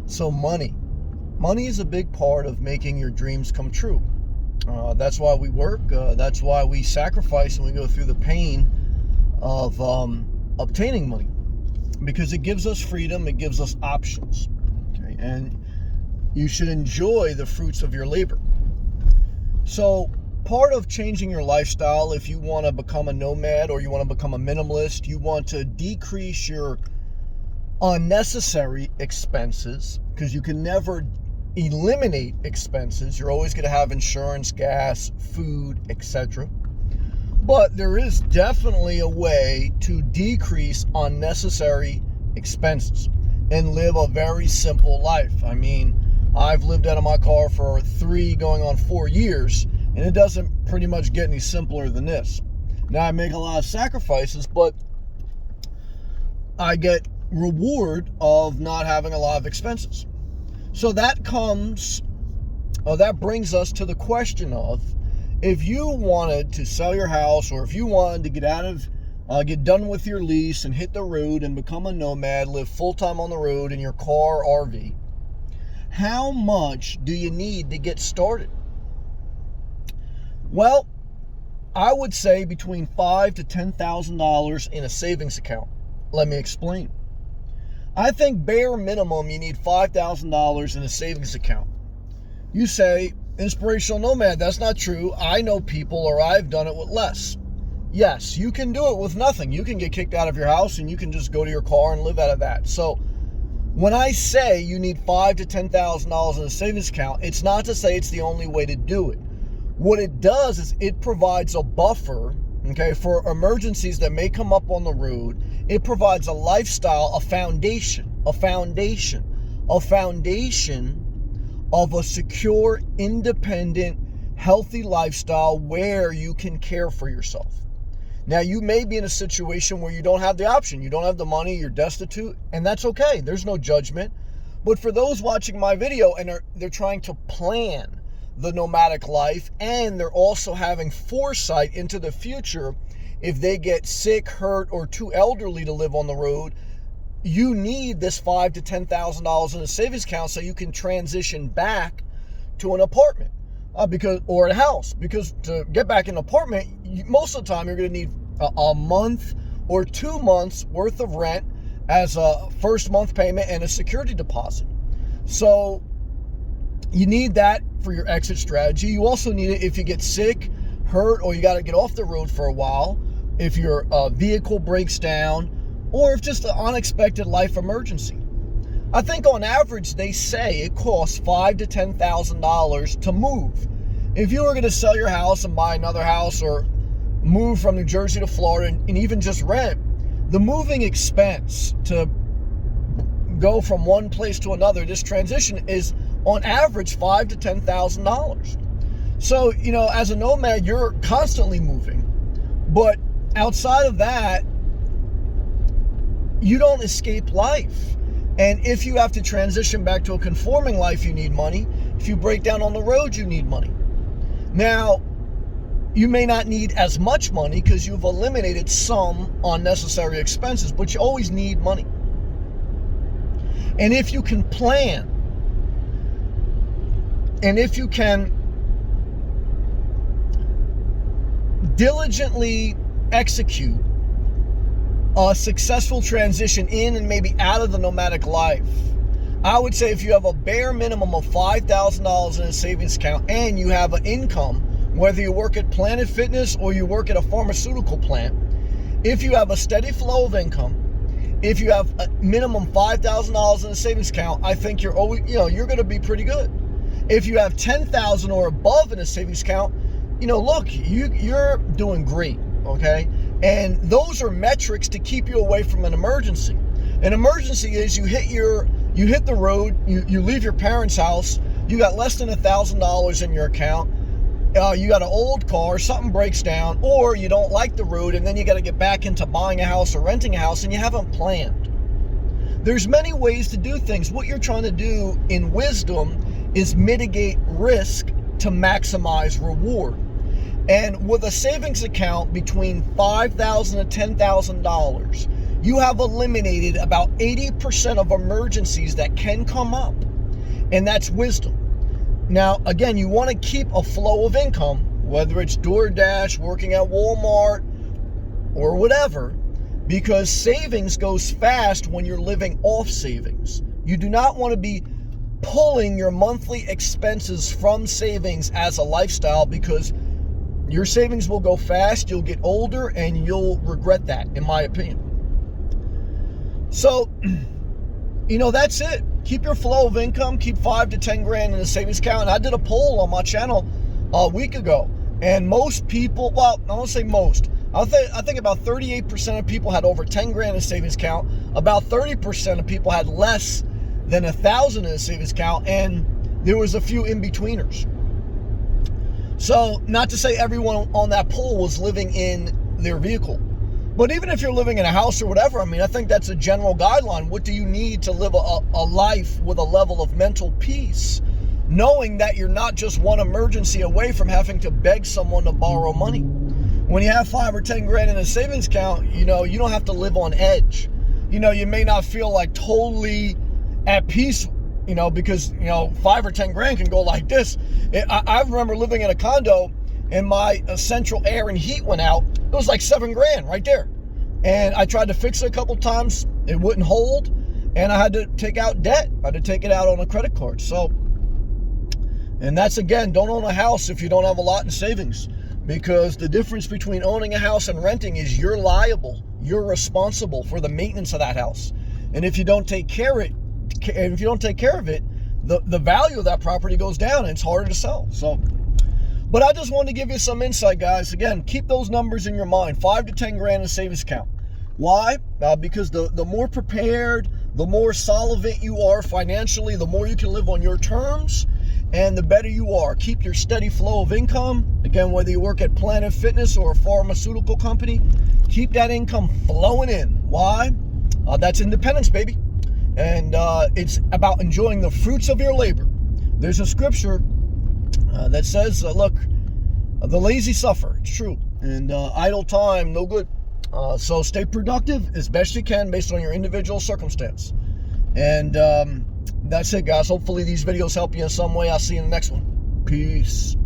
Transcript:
So money is a big part of making your dreams come true. That's why we work. That's why we sacrifice and we go through the pain of obtaining money, because it gives us freedom. It gives us options. Okay, and you should enjoy the fruits of your labor. So part of changing your lifestyle, if you want to become a nomad or you want to become a minimalist, you want to decrease your unnecessary expenses, because you can never eliminate expenses. You're always going to have insurance, gas, food, etc. But there is definitely a way to decrease unnecessary expenses and live a very simple life. I mean, I've lived out of my car for 3 going on 4 years, and it doesn't pretty much get any simpler than this. Now, I make a lot of sacrifices, but I get reward of not having a lot of expenses. So that brings us to the question of, if you wanted to sell your house, or if you wanted to get done with your lease and hit the road and become a nomad, live full-time on the road in your car or RV, how much do you need to get started? Well, I would say between $5,000 to $10,000 in a savings account. Let me explain. I think bare minimum you need $5,000 in a savings account. You say, inspirational nomad, that's not true. I know people, or I've done it with less. Yes, you can do it with nothing. You can get kicked out of your house and you can just go to your car and live out of that. So when I say you need $5,000 to $10,000 in a savings account, it's not to say it's the only way to do it. What it does is it provides a buffer, okay, for emergencies that may come up on the road. It provides a lifestyle, a foundation of a secure, independent, healthy lifestyle where you can care for yourself. Now, you may be in a situation where you don't have the option. You don't have the money, you're destitute, and that's okay. There's no judgment. But for those watching my video and they're trying to plan the nomadic life, and they're also having foresight into the future, if they get sick, hurt, or too elderly to live on the road, you need this $5,000 to $10,000 in a savings account so you can transition back to an apartment or a house. Because to get back in an apartment, most of the time you're going to need a month or 2 months worth of rent as a first month payment and a security deposit. So you need that for your exit strategy. You also need it if you get sick, hurt, or you got to get off the road for a while, if your vehicle breaks down, or if just an unexpected life emergency. I think on average they say it costs $5,000 to $10,000 to move. If you were going to sell your house and buy another house, or move from New Jersey to Florida and even just rent, the moving expense to go from one place to another, this transition, is on average $5,000 to $10,000. So, as a nomad, you're constantly moving. But outside of that, you don't escape life. And if you have to transition back to a conforming life, you need money. If you break down on the road, you need money. Now, you may not need as much money because you've eliminated some unnecessary expenses, but you always need money. And if you can plan, and if you can diligently execute a successful transition in and maybe out of the nomadic life, I would say if you have a bare minimum of $5,000 in a savings account and you have an income, whether you work at Planet Fitness or you work at a pharmaceutical plant, if you have a steady flow of income, if you have a minimum $5,000 in a savings account, I think you're going to be pretty good. If you have $10,000 or above in a savings account, look, you're doing great, okay? And those are metrics to keep you away from an emergency. An emergency is you hit the road, you leave your parents' house, you got less than $1,000 in your account, you got an old car, something breaks down, or you don't like the road, and then you got to get back into buying a house or renting a house, and you haven't planned. There's many ways to do things. What you're trying to do in wisdom is mitigate risk to maximize reward. And with a savings account between $5,000 to $10,000, you have eliminated about 80% of emergencies that can come up. And that's wisdom. Now, again, you want to keep a flow of income, whether it's DoorDash, working at Walmart, or whatever, because savings goes fast when you're living off savings. You do not want to be pulling your monthly expenses from savings as a lifestyle, because your savings will go fast, you'll get older, and you'll regret that, in my opinion. So, that's it. Keep your flow of income, keep 5 to 10 grand in a savings account. And I did a poll on my channel a week ago, and most people, well, I don't say most, I think about 38% of people had over 10 grand in a savings account. About 30% of people had less than 1,000 in a savings account, and there was a few in-betweeners. So, not to say everyone on that poll was living in their vehicle. But even if you're living in a house or whatever, I think that's a general guideline. What do you need to live a life with a level of mental peace, knowing that you're not just one emergency away from having to beg someone to borrow money? When you have 5 or 10 grand in a savings account, you don't have to live on edge. You may not feel like totally at peace, because, 5 or 10 grand can go like this. I remember living in a condo, and my central air and heat went out. It was like 7 grand right there. And I tried to fix it a couple times. It wouldn't hold. And I had to take out debt. I had to take it out on a credit card. So, and that's, again, don't own a house if you don't have a lot in savings. Because the difference between owning a house and renting is you're liable. You're responsible for the maintenance of that house. And if you don't take care of it, the value of that property goes down and it's harder to sell. So, but I just wanted to give you some insight, guys. Again, keep those numbers in your mind. 5 to 10 grand in a savings account. Why? Because the more prepared, the more solvent you are financially, the more you can live on your terms, and the better you are. Keep your steady flow of income. Again, whether you work at Planet Fitness or a pharmaceutical company, keep that income flowing in. Why? That's independence, baby. And it's about enjoying the fruits of your labor. There's a scripture that says, look, the lazy suffer. It's true. And idle time, no good. So stay productive as best you can based on your individual circumstance. And that's it, guys. Hopefully these videos help you in some way. I'll see you in the next one. Peace.